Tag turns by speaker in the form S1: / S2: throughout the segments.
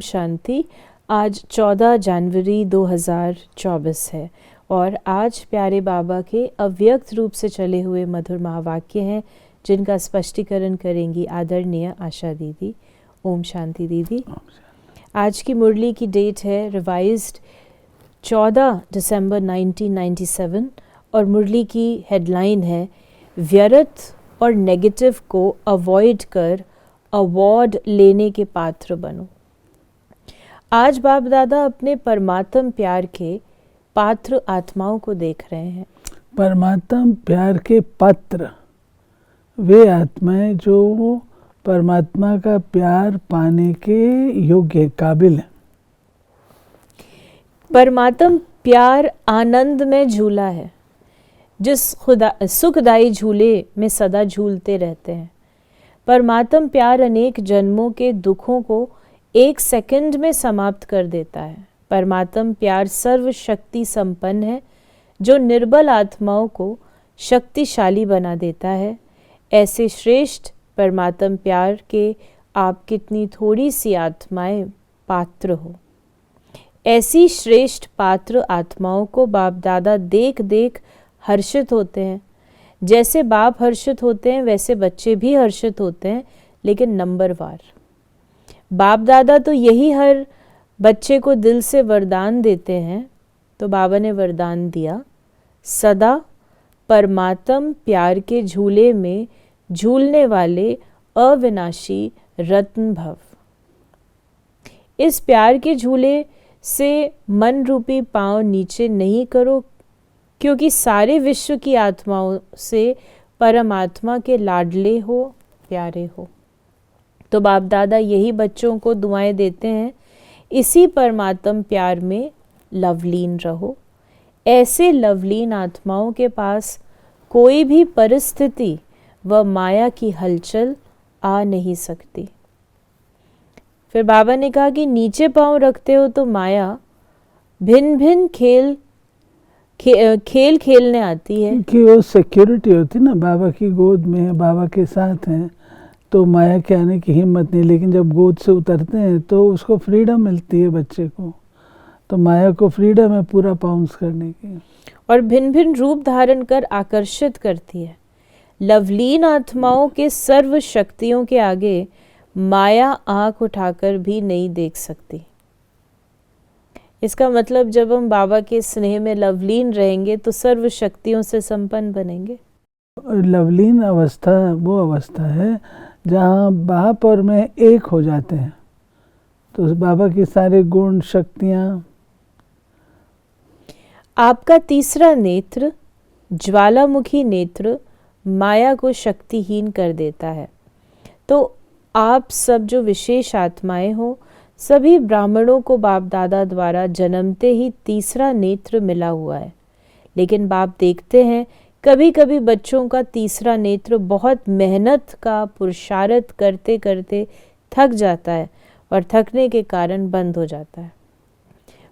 S1: शांति। आज 14 जनवरी 2024 है और आज प्यारे बाबा के अव्यक्त रूप से चले हुए मधुर महावाक्य हैं जिनका स्पष्टीकरण करेंगी आदरणीय आशा दीदी। ओम शांति दीदी। आज की मुरली की डेट है रिवाइज्ड 14 दिसंबर 1997 और मुरली की हेडलाइन है व्यर्थ और नेगेटिव को अवॉइड कर अवार्ड लेने के पात्र बनो। आज बाप दादा अपने परमात्म प्यार के पात्र आत्माओं को देख रहे हैं।
S2: परमात्म प्यार के पात्र वे आत्माएं जो परमात्मा का प्यार पाने के योग्य काबिल हैं।
S1: परमात्म प्यार आनंद में झूला है, जिस सुखदायी झूले में सदा झूलते रहते हैं। परमात्म प्यार अनेक जन्मों के दुखों को एक सेकंड में समाप्त कर देता है। परमात्म प्यार सर्वशक्ति संपन्न है जो निर्बल आत्माओं को शक्तिशाली बना देता है। ऐसे श्रेष्ठ परमात्म प्यार के आप कितनी थोड़ी सी आत्माएं पात्र हो। ऐसी श्रेष्ठ पात्र आत्माओं को बाप दादा देख देख हर्षित होते हैं। जैसे बाप हर्षित होते हैं वैसे बच्चे भी हर्षित होते हैं, लेकिन नंबरवार। बाप दादा तो यही हर बच्चे को दिल से वरदान देते हैं। तो बाबा ने वरदान दिया, सदा परमात्म प्यार के झूले में झूलने वाले अविनाशी रत्न भव। इस प्यार के झूले से मन रूपी पांव नीचे नहीं करो, क्योंकि सारे विश्व की आत्माओं से परमात्मा के लाडले हो, प्यारे हो। तो बाप दादा यही बच्चों को दुआएं देते हैं, इसी परमात्म प्यार में लवलीन रहो। ऐसे लवलीन आत्माओं के पास कोई भी परिस्थिति व माया की हलचल आ नहीं सकती। फिर बाबा ने कहा कि नीचे पांव रखते हो तो माया भिन्न भिन्न खेल खेलने आती है।
S2: कि वो सिक्योरिटी होती ना, बाबा की गोद में है, बाबा के साथ हैं, तो माया के आने की हिम्मत नहीं। लेकिन जब गोद से उतरते हैं तो उसको फ्रीडम मिलती है बच्चे को। तो माया को फ्रीडम है पूरा पाउंस करने की,
S1: और भिन्न भिन्न रूप धारण कर आकर्षित करती है। लवलीन आत्माओं के सर्व शक्तियों के आगे माया आंख उठाकर भी नहीं देख सकती। इसका मतलब जब हम बाबा के स्नेह में लवलीन रहेंगे तो सर्व शक्तियों से संपन्न बनेंगे।
S2: लवलीन अवस्था वो अवस्था है जहाँ बाप और मैं एक हो जाते हैं। तो उस बाबा की सारे गुण शक्तियाँ।
S1: आपका तीसरा नेत्र ज्वालामुखी नेत्र माया को शक्तिहीन कर देता है। तो आप सब जो विशेष आत्माएं हो, सभी ब्राह्मणों को बाप दादा द्वारा जन्मते ही तीसरा नेत्र मिला हुआ है। लेकिन बाप देखते हैं कभी कभी बच्चों का तीसरा नेत्र बहुत मेहनत का पुरुषार्थ करते करते थक जाता है और थकने के कारण बंद हो जाता है।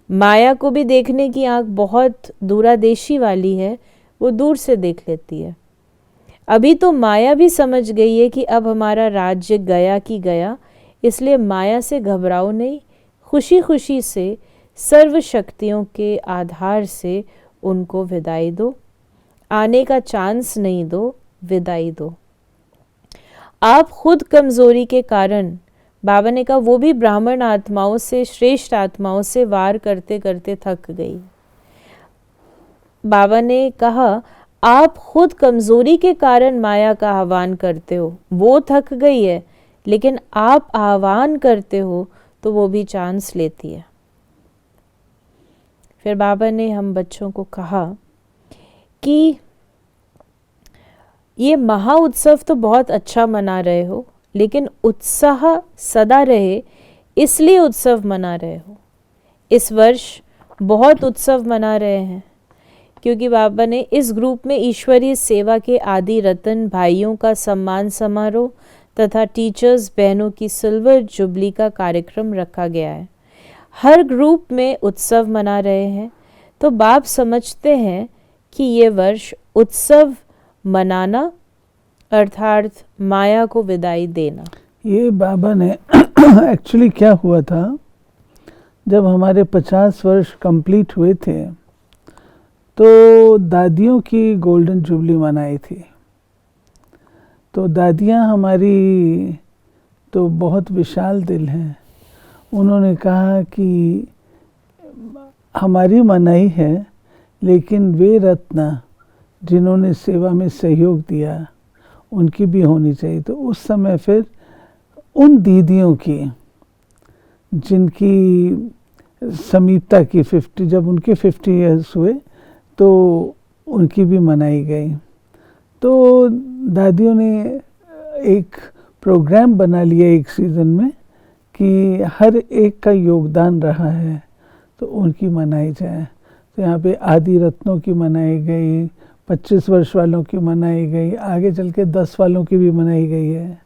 S1: माया को भी देखने की आंख बहुत दूरादेशी वाली है, वो दूर से देख लेती है। अभी तो माया भी समझ गई है कि अब हमारा राज्य गया कि गया, इसलिए माया से घबराओ नहीं, खुशी खुशी से सर्व शक्तियों के आधार से उनको विदाई दो। आने का चांस नहीं दो, विदाई दो। आप खुद कमजोरी के कारण, बाबा ने कहा वो भी ब्राह्मण आत्माओं से, श्रेष्ठ आत्माओं से वार करते करते थक गई। बाबा ने कहा आप खुद कमजोरी के कारण माया का आह्वान करते हो, वो थक गई है, लेकिन आप आह्वान करते हो तो वो भी चांस लेती है। फिर बाबा ने हम बच्चों को कहा कि ये महा उत्सव तो बहुत अच्छा मना रहे हो, लेकिन उत्साह सदा रहे इसलिए उत्सव मना रहे हो। इस वर्ष बहुत उत्सव मना रहे हैं क्योंकि बाबा ने इस ग्रुप में ईश्वरीय सेवा के आदि रतन भाइयों का सम्मान समारोह तथा टीचर्स बहनों की सिल्वर जुबली का कार्यक्रम रखा गया है। हर ग्रुप में उत्सव मना रहे हैं, तो बाप समझते हैं कि ये वर्ष उत्सव मनाना अर्थात माया को विदाई देना।
S2: ये बाबा ने एक्चुअली क्या हुआ था जब हमारे 50 वर्ष कंप्लीट हुए थे तो दादियों की गोल्डन जुबली मनाई थी। तो दादियाँ हमारी तो बहुत विशाल दिल हैं। उन्होंने कहा कि हमारी मनाही है, लेकिन वे रत्न जिन्होंने सेवा में सहयोग दिया उनकी भी होनी चाहिए। तो उस समय फिर उन दीदियों की जिनकी समीपता की 50, जब उनके 50 ईयर्स हुए तो उनकी भी मनाई गई। तो दादियों ने एक प्रोग्राम बना लिया एक सीज़न में कि हर एक का योगदान रहा है तो उनकी मनाई जाए। तो यहाँ पे आदि रत्नों की मनाई गई, 25 वर्ष वालों की मनाई गई, आगे चल के 10 वालों की भी मनाई गई है।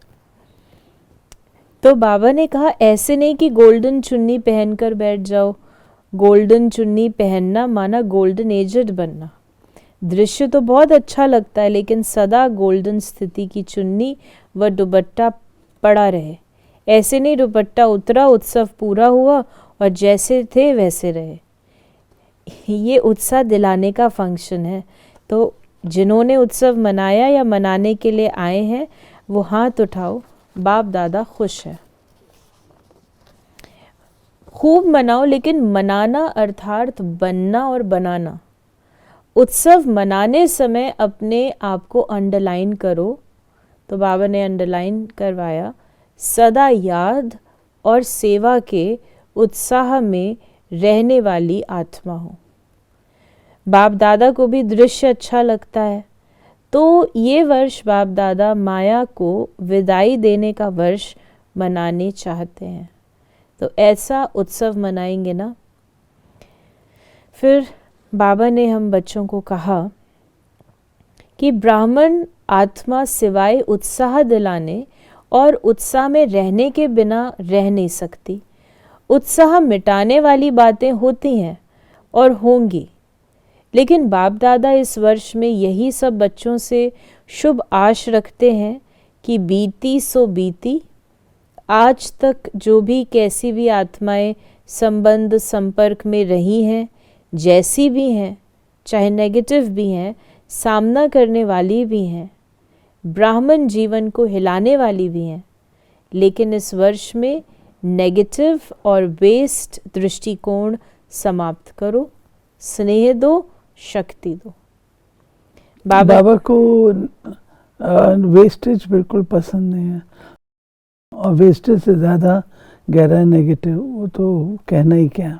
S1: तो बाबा ने कहा ऐसे नहीं कि गोल्डन चुन्नी पहनकर बैठ जाओ। गोल्डन चुन्नी पहनना माना गोल्डन एजड बनना। दृश्य तो बहुत अच्छा लगता है, लेकिन सदा गोल्डन स्थिति की चुन्नी व दुपट्टा पड़ा रहे। ऐसे नहीं दुपट्टा उतरा, उत्सव पूरा हुआ और जैसे थे वैसे रहे। ये उत्साह दिलाने का फंक्शन है। तो जिन्होंने उत्सव मनाया या मनाने के लिए आए हैं वो हाथ उठाओ, बाप दादा खुश है। खूब मनाओ, लेकिन मनाना अर्थात बनना और बनाना। उत्सव मनाने समय अपने आप को अंडरलाइन करो। तो बाबा ने अंडरलाइन करवाया, सदा याद और सेवा के उत्साह में रहने वाली आत्मा हो। बाप दादा को भी दृश्य अच्छा लगता है, तो ये वर्ष बाप दादा माया को विदाई देने का वर्ष मनाने चाहते हैं। तो ऐसा उत्सव मनाएंगे ना। फिर बाबा ने हम बच्चों को कहा कि ब्राह्मण आत्मा सिवाय उत्साह दिलाने और उत्साह में रहने के बिना रह नहीं सकती। उत्साह मिटाने वाली बातें होती हैं और होंगी, लेकिन बाप दादा इस वर्ष में यही सब बच्चों से शुभ आश रखते हैं कि बीती सो बीती। आज तक जो भी कैसी भी आत्माएं संबंध संपर्क में रही हैं, जैसी भी हैं, चाहे नेगेटिव भी हैं, सामना करने वाली भी हैं, ब्राह्मण जीवन को हिलाने वाली भी हैं, लेकिन इस वर्ष में नेगेटिव और वेस्ट दृष्टिकोण समाप्त करो। स्नेह दो, शक्ति दो।
S2: बाबा को वेस्टेज बिल्कुल पसंद नहीं है, और वेस्टेज से ज़्यादा गहरा नेगेटिव, वो तो कहना ही क्या।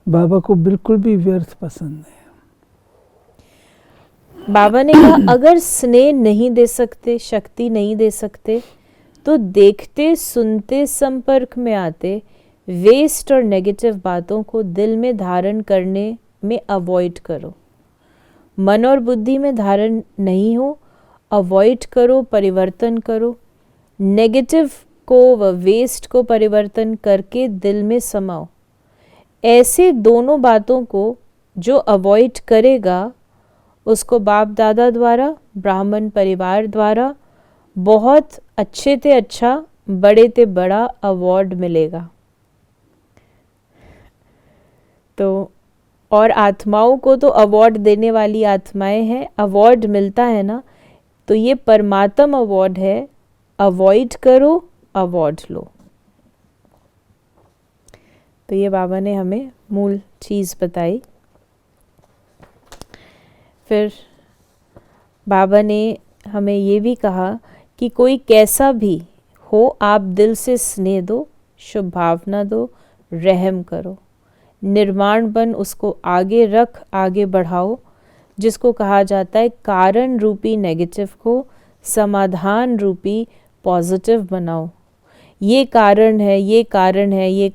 S2: बाबा को बिल्कुल भी व्यर्थ पसंद नहीं।
S1: बाबा ने कहा अगर स्नेह नहीं दे सकते, शक्ति नहीं दे सकते, तो देखते सुनते संपर्क में आते वेस्ट और नेगेटिव बातों को दिल में धारण करने में अवॉइड करो। मन और बुद्धि में धारण नहीं हो, अवॉइड करो, परिवर्तन करो। नेगेटिव को व वेस्ट को परिवर्तन करके दिल में समाओ। ऐसे दोनों बातों को जो अवॉइड करेगा उसको बाप दादा द्वारा, ब्राह्मण परिवार द्वारा बहुत अच्छे ते अच्छा, बड़े ते बड़ा अवार्ड मिलेगा। तो और आत्माओं को तो अवार्ड देने वाली आत्माएं हैं, अवार्ड मिलता है ना, तो ये परमात्म अवार्ड है। अवॉइड करो, अवार्ड लो। तो ये बाबा ने हमें मूल चीज़ बताई। फिर बाबा ने हमें ये भी कहा कि कोई कैसा भी हो, आप दिल से स्नेह दो, शुभ भावना दो, रहम करो, निर्माण बन उसको आगे रख, आगे बढ़ाओ। जिसको कहा जाता है कारण रूपी नेगेटिव को समाधान रूपी पॉजिटिव बनाओ। ये कारण है, ये कारण है, ये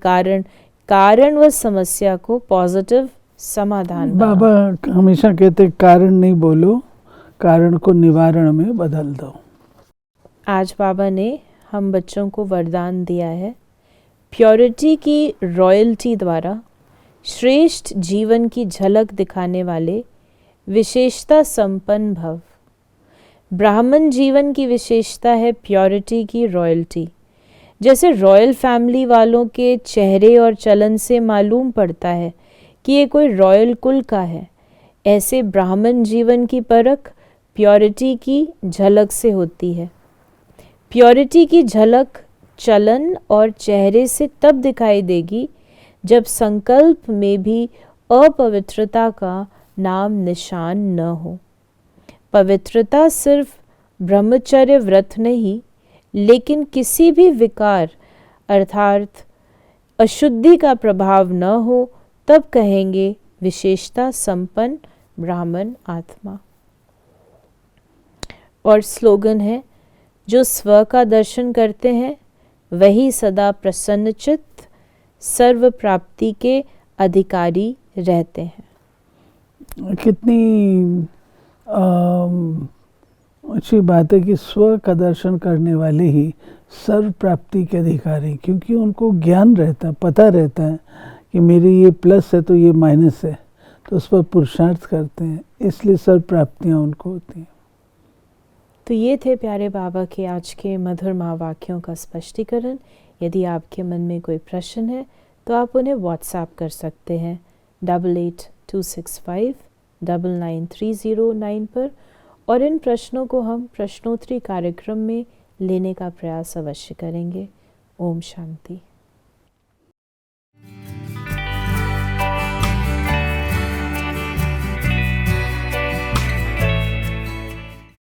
S1: कारण व समस्या को पॉजिटिव समाधान बनाओ।
S2: बाबा हमेशा कहते कारण नहीं बोलो, कारण को निवारण में बदल दो।
S1: आज बाबा ने हम बच्चों को वरदान दिया है, प्योरिटी की रॉयल्टी द्वारा श्रेष्ठ जीवन की झलक दिखाने वाले विशेषता संपन्न भव। ब्राह्मण जीवन की विशेषता है प्योरिटी की रॉयल्टी। जैसे रॉयल फैमिली वालों के चेहरे और चलन से मालूम पड़ता है कि ये कोई रॉयल कुल का है, ऐसे ब्राह्मण जीवन की परख प्योरिटी की झलक से होती है। प्योरिटी की झलक चलन और चेहरे से तब दिखाई देगी जब संकल्प में भी अपवित्रता का नाम निशान न हो। पवित्रता सिर्फ ब्रह्मचर्य व्रत नहीं, लेकिन किसी भी विकार अर्थात अशुद्धि का प्रभाव न हो, तब कहेंगे विशेषता संपन्न ब्राह्मण आत्मा। और स्लोगन है, जो स्व का दर्शन करते हैं वही सदा प्रसन्नचित्त सर्व प्राप्ति के अधिकारी रहते हैं।
S2: कितनी अच्छी बात है कि स्व का दर्शन करने वाले ही सर्व प्राप्ति के अधिकारी, क्योंकि उनको ज्ञान रहता है, पता रहता है कि मेरी ये प्लस है तो ये माइनस है, तो उस पर पुरुषार्थ करते हैं, इसलिए सर्व प्राप्तियाँ उनको होती हैं।
S1: तो ये थे प्यारे बाबा के आज के मधुर महावाक्यों का स्पष्टीकरण। यदि आपके मन में कोई प्रश्न है तो आप उन्हें व्हाट्सएप कर सकते हैं 8826599309 पर, और इन प्रश्नों को हम प्रश्नोत्तरी कार्यक्रम में लेने का प्रयास अवश्य करेंगे। ओम शांति।